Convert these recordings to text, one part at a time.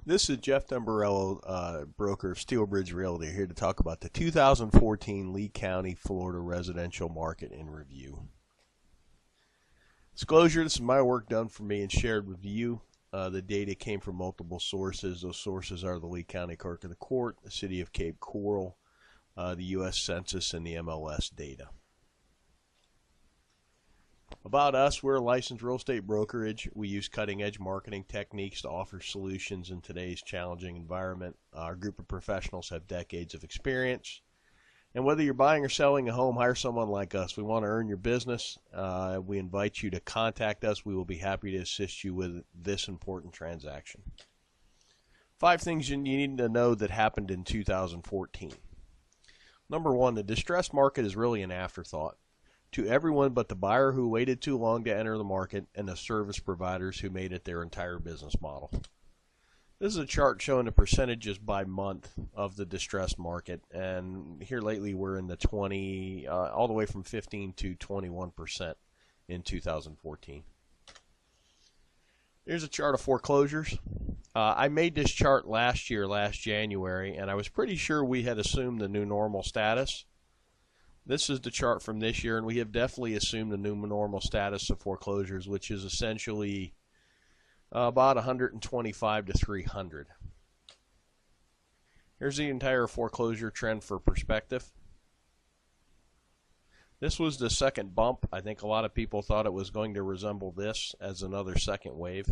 This is Jeff Dumbarello, broker of Steelbridge Realty, here to talk about the 2014 Lee County, Florida residential market in review. Disclosure, this is my work done for me and shared with you. The data came from multiple sources. Those sources are the Lee County Clerk of the Court, the City of Cape Coral, the U.S. Census, and the MLS data. About us, we're a licensed real estate brokerage. We use cutting-edge marketing techniques to offer solutions in today's challenging environment. Our group of professionals have decades of experience. And whether you're buying or selling a home, hire someone like us. We want to earn your business. We invite you to contact us. We will be happy to assist you with this important transaction. 5 things you need to know that happened in 2014. Number 1, the distressed market is really an afterthought to everyone but the buyer who waited too long to enter the market and the service providers who made it their entire business model. This is a chart showing the percentages by month of the distressed market, and here lately we're in the all the way from 15 to 21% in 2014. Here's a chart of foreclosures. I made this chart last January, and I was pretty sure we had assumed the new normal status. This is the chart from this year, and we have definitely assumed the new normal status of foreclosures, which is essentially about 125 to 300. Here's the entire foreclosure trend for perspective. This was the second bump. I think a lot of people thought it was going to resemble this as another second wave.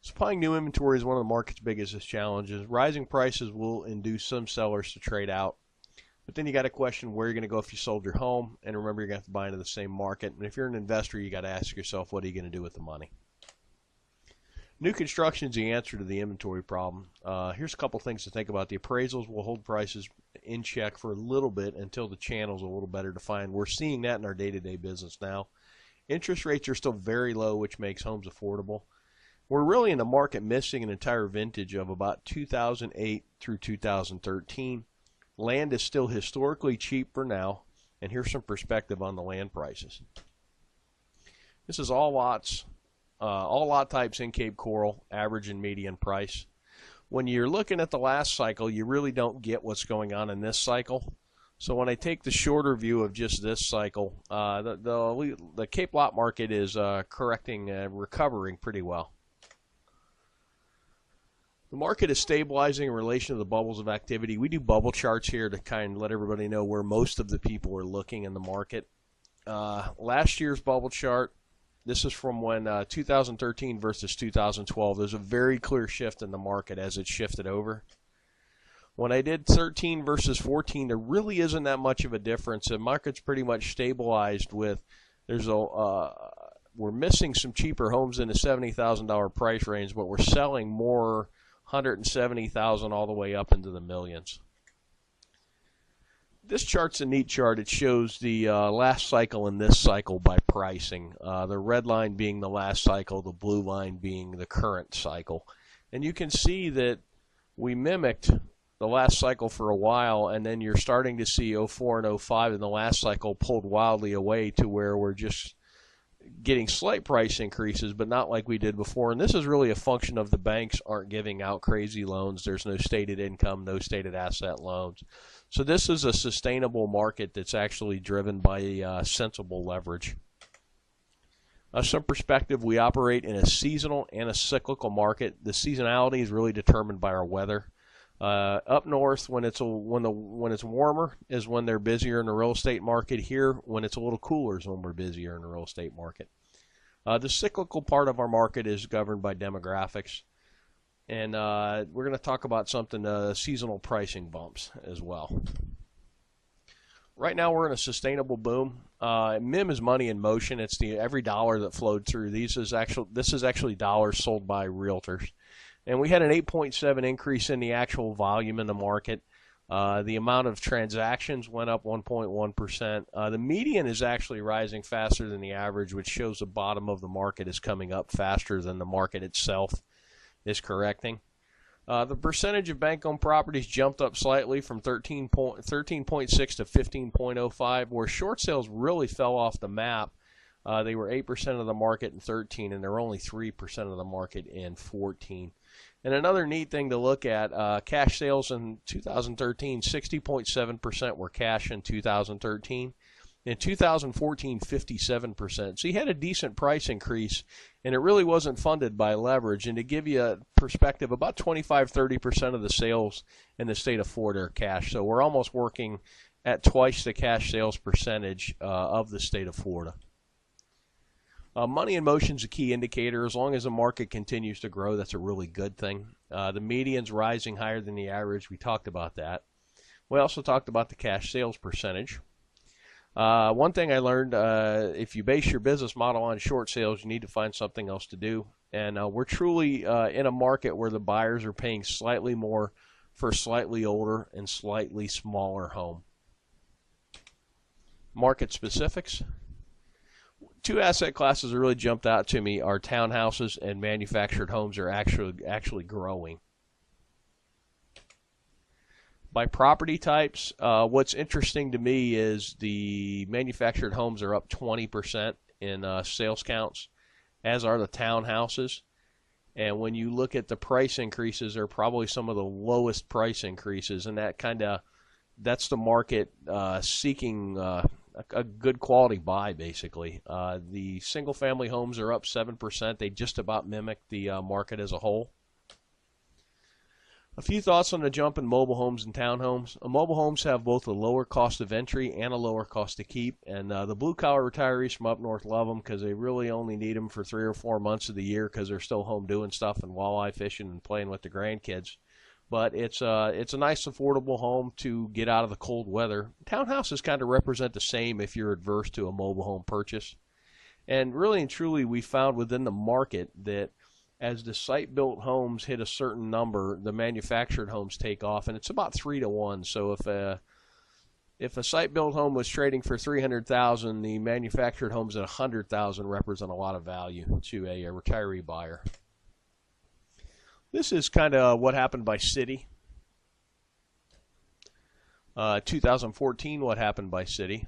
Supplying new inventory is one of the market's biggest challenges. Rising prices will induce some sellers to trade out. But then you got to question where you're going to go if you sold your home, and remember you're going to have to buy into the same market. And if you're an investor, you got to ask yourself, what are you going to do with the money? New construction is the answer to the inventory problem. Here's a couple things to think about. The appraisals will hold prices in check for a little bit until the channel's a little better defined. We're seeing that in our day-to-day business now. Interest rates are still very low, which makes homes affordable. We're really in the market missing an entire vintage of about 2008 through 2013. Land is still historically cheap for now, and here's some perspective on the land prices. This is all lots, all lot types in Cape Coral, average and median price. When you're looking at the last cycle, you really don't get what's going on in this cycle. So when I take the shorter view of just this cycle, the Cape lot market is recovering pretty well. The market is stabilizing in relation to the bubbles of activity. We do bubble charts here to kind of let everybody know where most of the people are looking in the market. Last year's bubble chart, this is from when 2013 versus 2012. There's a very clear shift in the market as it shifted over. When I did 13 versus 14, there really isn't that much of a difference. The market's pretty much stabilized with, we're missing some cheaper homes in the $70,000 price range, but we're selling more 170,000 all the way up into the millions. This chart's a neat chart. It shows the last cycle and this cycle by pricing. The red line being the last cycle, the blue line being the current cycle. And you can see that we mimicked the last cycle for a while, and then you're starting to see 04 and 05 in the last cycle pulled wildly away to where we're just getting slight price increases, but not like we did before. And this is really a function of the banks aren't giving out crazy loans. There's no stated income, no stated asset loans. So this is a sustainable market that's actually driven by sensible leverage. Some perspective, we operate in a seasonal and a cyclical market. The seasonality is really determined by our weather. Up north, when it's warmer, is when they're busier in the real estate market. Here, when it's a little cooler, is when we're busier in the real estate market. The cyclical part of our market is governed by demographics, and we're going to talk about something seasonal pricing bumps as well. Right now, we're in a sustainable boom. MIM is money in motion. It's every dollar that flowed through. This is actually dollars sold by realtors. And we had an 8.7 increase in the actual volume in the market. The amount of transactions went up 1.1%. The median is actually rising faster than the average, which shows the bottom of the market is coming up faster than the market itself is correcting. The percentage of bank-owned properties jumped up slightly from 13.6 to 15.05, where short sales really fell off the map. They were 8% of the market in 13, and they're only 3% of the market in 14. And another neat thing to look at, cash sales in 2013, 60.7% were cash in 2013. In 2014, 57%. So you had a decent price increase, and it really wasn't funded by leverage. And to give you a perspective, about 25-30% of the sales in the state of Florida are cash. So we're almost working at twice the cash sales percentage of the state of Florida. Money in motion is a key indicator. As long as the market continues to grow, that's a really good thing. The median's rising higher than the average. We talked about that. We also talked about the cash sales percentage. One thing I learned, if you base your business model on short sales, you need to find something else to do. And we're truly in a market where the buyers are paying slightly more for a slightly older and slightly smaller home. Market specifics. Two asset classes that really jumped out to me are townhouses and manufactured homes are actually growing. By property types, what's interesting to me is the manufactured homes are up 20% in sales counts, as are the townhouses. And when you look at the price increases, they're probably some of the lowest price increases, and that's the market seeking a good quality buy, basically. The single-family homes are up 7%. They just about mimic the market as a whole. A few thoughts on the jump in mobile homes and townhomes. Mobile homes have both a lower cost of entry and a lower cost to keep, and the blue-collar retirees from up north love them because they really only need them for 3 or 4 months of the year because they're still home doing stuff and walleye fishing and playing with the grandkids. But it's a nice, affordable home to get out of the cold weather. Townhouses kind of represent the same if you're adverse to a mobile home purchase. And really and truly, we found within the market that as the site-built homes hit a certain number, the manufactured homes take off, and it's about 3 to 1. So if a site-built home was trading for $300,000, the manufactured homes at $100,000 represent a lot of value to a retiree buyer. This is kind of what happened by city. 2014, what happened by city.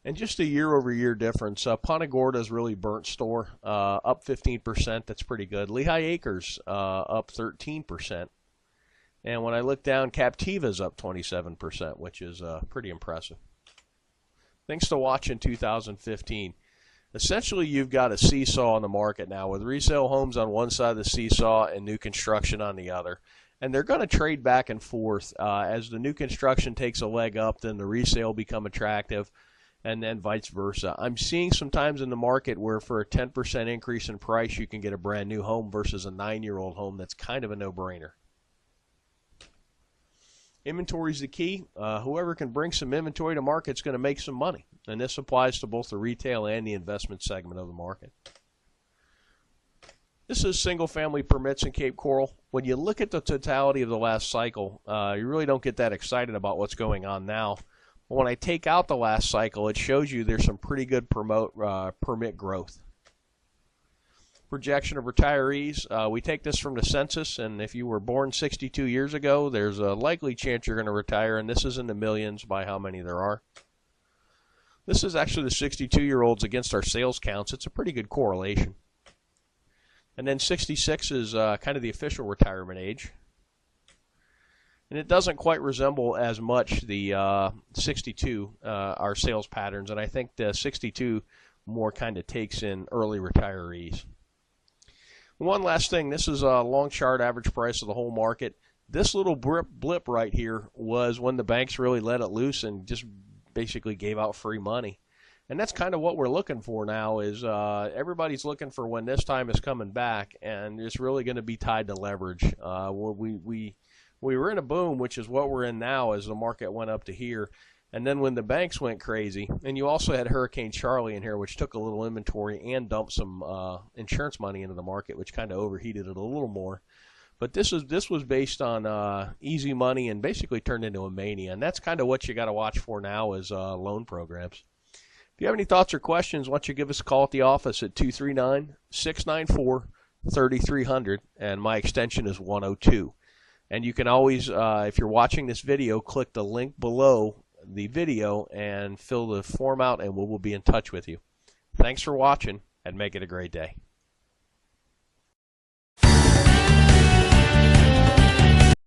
And just a year-over-year difference. Punta Gorda's really burnt store, up 15%. That's pretty good. Lehigh Acres up 13%. And when I look down, Captiva's up 27%, which is pretty impressive. Things to watch in 2015. Essentially, you've got a seesaw in the market now with resale homes on one side of the seesaw and new construction on the other. And they're going to trade back and forth. As the new construction takes a leg up, then the resale become attractive, and then vice versa. I'm seeing sometimes in the market where for a 10% increase in price, you can get a brand new home versus a 9-year-old home. That's kind of a no-brainer. Inventory is the key. Whoever can bring some inventory to market is going to make some money. And this applies to both the retail and the investment segment of the market. This is single-family permits in Cape Coral. When you look at the totality of the last cycle, you really don't get that excited about what's going on now. But when I take out the last cycle, it shows you there's some pretty good permit growth. Projection of retirees. We take this from the census, and if you were born 62 years ago, there's a likely chance you're going to retire, and this is in the millions by how many there are. This is actually the 62-year-olds against our sales counts. It's a pretty good correlation. And then 66 is kind of the official retirement age. And it doesn't quite resemble as much the 62, our sales patterns, and I think the 62 more kind of takes in early retirees. One last thing, this is a long chart average price of the whole market. This little blip right here was when the banks really let it loose and just basically gave out free money. And that's kind of what we're looking for now is everybody's looking for when this time is coming back, and it's really going to be tied to leverage. We were in a boom, which is what we're in now as the market went up to here. And then when the banks went crazy, and you also had Hurricane Charlie in here, which took a little inventory and dumped some insurance money into the market, which kind of overheated it a little more. But this was based on easy money and basically turned into a mania. And that's kind of what you got to watch for now is loan programs. If you have any thoughts or questions, why don't you give us a call at the office at 239-694-3300, and my extension is 102. And you can always, if you're watching this video, click the link below the video and fill the form out, and we will be in touch with you. Thanks for watching, and make it a great day.